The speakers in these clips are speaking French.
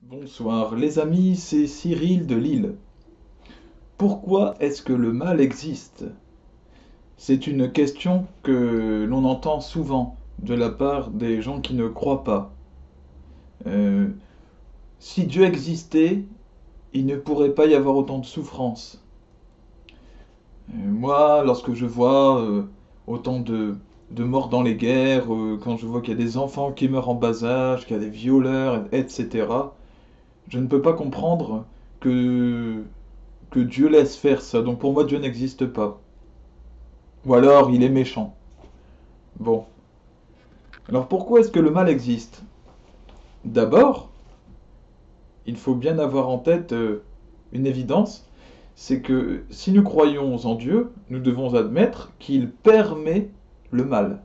Bonsoir les amis, c'est Cyril de Lille. Pourquoi est-ce que le mal existe? C'est une question que l'on entend souvent de la part des gens qui ne croient pas. Euh, Si Dieu existait, il ne pourrait pas y avoir autant de souffrance. Moi, lorsque je vois autant de morts dans les guerres, quand je vois qu'il y a des enfants qui meurent en bas âge, qu'il y a des violeurs, etc., je ne peux pas comprendre que que Dieu laisse faire ça. Donc pour moi, Dieu n'existe pas. Ou alors, il est méchant. Bon. Alors pourquoi est-ce que le mal existe? D'abord, il faut bien avoir en tête une évidence, c'est que si nous croyons en Dieu, nous devons admettre qu'il permet le mal.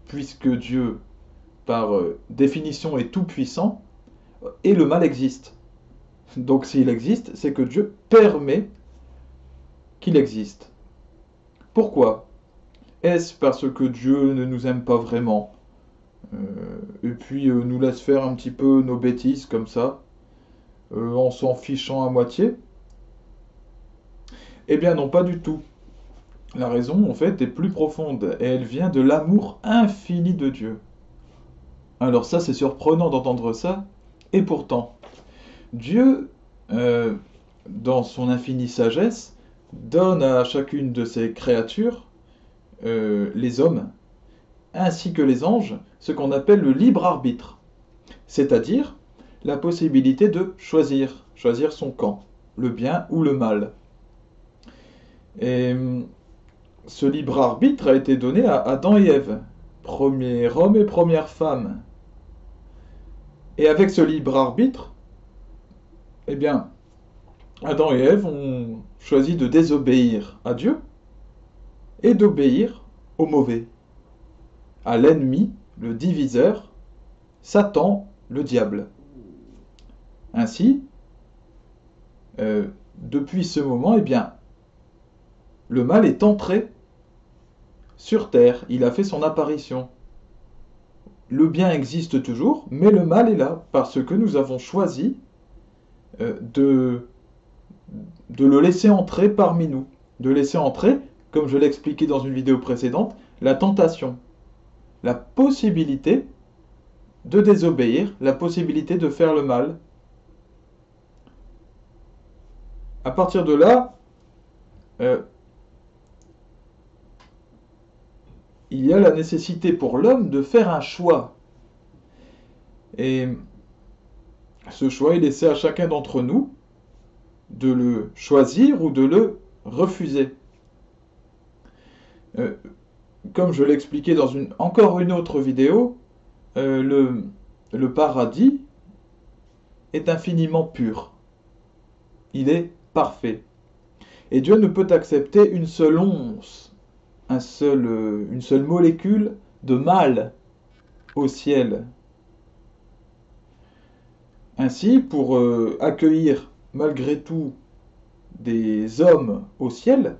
Puisque Dieu, par définition, est tout-puissant, et le mal existe. Donc s'il existe, c'est que Dieu permet qu'il existe. Pourquoi? Est-ce parce que Dieu ne nous aime pas vraiment? Et puis nous laisse faire un petit peu nos bêtises comme ça, en s'en fichant à moitié? Eh bien non, pas du tout. La raison, en fait, est plus profonde, et elle vient de l'amour infini de Dieu. Alors ça, c'est surprenant d'entendre ça, et pourtant, Dieu, euh, dans son infinie sagesse, donne à chacune de ses créatures, les hommes, ainsi que les anges, ce qu'on appelle le libre arbitre. C'est-à-dire la possibilité de choisir son camp, le bien ou le mal. Et ce libre arbitre a été donné à Adam et Ève, premier homme et première femme. Et avec ce libre arbitre, eh bien, Adam et Ève ont choisi de désobéir à Dieu et d'obéir au mauvais, à l'ennemi, le diviseur, Satan, le diable. Ainsi, depuis ce moment, eh bien, le mal est entré sur terre, il a fait son apparition. Le bien existe toujours, mais le mal est là, parce que nous avons choisi de, de le laisser entrer parmi nous. De laisser entrer, comme je l'ai expliqué dans une vidéo précédente, la tentation, la possibilité de désobéir, la possibilité de faire le mal. À partir de là, euh, il y a la nécessité pour l'homme de faire un choix. Et ce choix est laissé à chacun d'entre nous de le choisir ou de le refuser. Euh, Comme je l'ai expliqué dans encore une autre vidéo, euh, le, le paradis est infiniment pur. Il est parfait. Et Dieu ne peut accepter une seule once, une seule molécule de mal au ciel. Ainsi, pour accueillir malgré tout des hommes au ciel,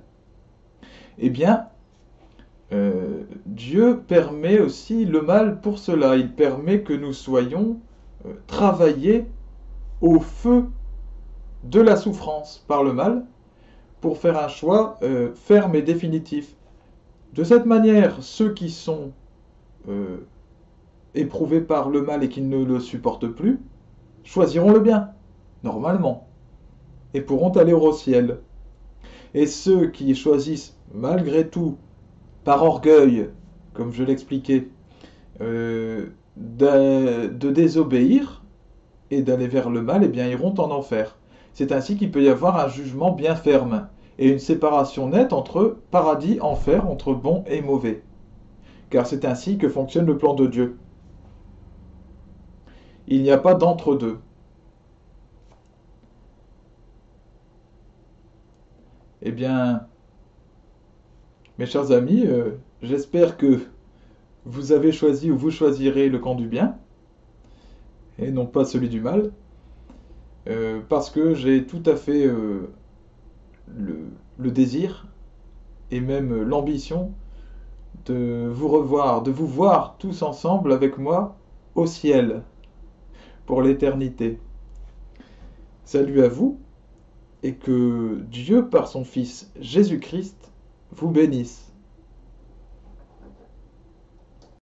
eh bien, Dieu permet aussi le mal pour cela. Il permet que nous soyons travaillés au feu de la souffrance par le mal pour faire un choix ferme et définitif. De cette manière, ceux qui sont euh, éprouvés par le mal et qui ne le supportent plus choisiront le bien, normalement, et pourront aller au ciel. Et ceux qui choisissent malgré tout, par orgueil, comme je l'expliquais, de désobéir et d'aller vers le mal, eh bien iront en enfer. C'est ainsi qu'il peut y avoir un jugement bien ferme et une séparation nette entre paradis, enfer, entre bon et mauvais. Car c'est ainsi que fonctionne le plan de Dieu. Il n'y a pas d'entre-deux. Eh bien, mes chers amis, j'espère que vous avez choisi ou vous choisirez le camp du bien et non pas celui du mal, parce que j'ai tout à fait le, le désir et même l'ambition de vous revoir, de vous voir tous ensemble avec moi au ciel pour l'éternité. Salut à vous, et que Dieu, par son Fils Jésus-Christ, vous bénisse.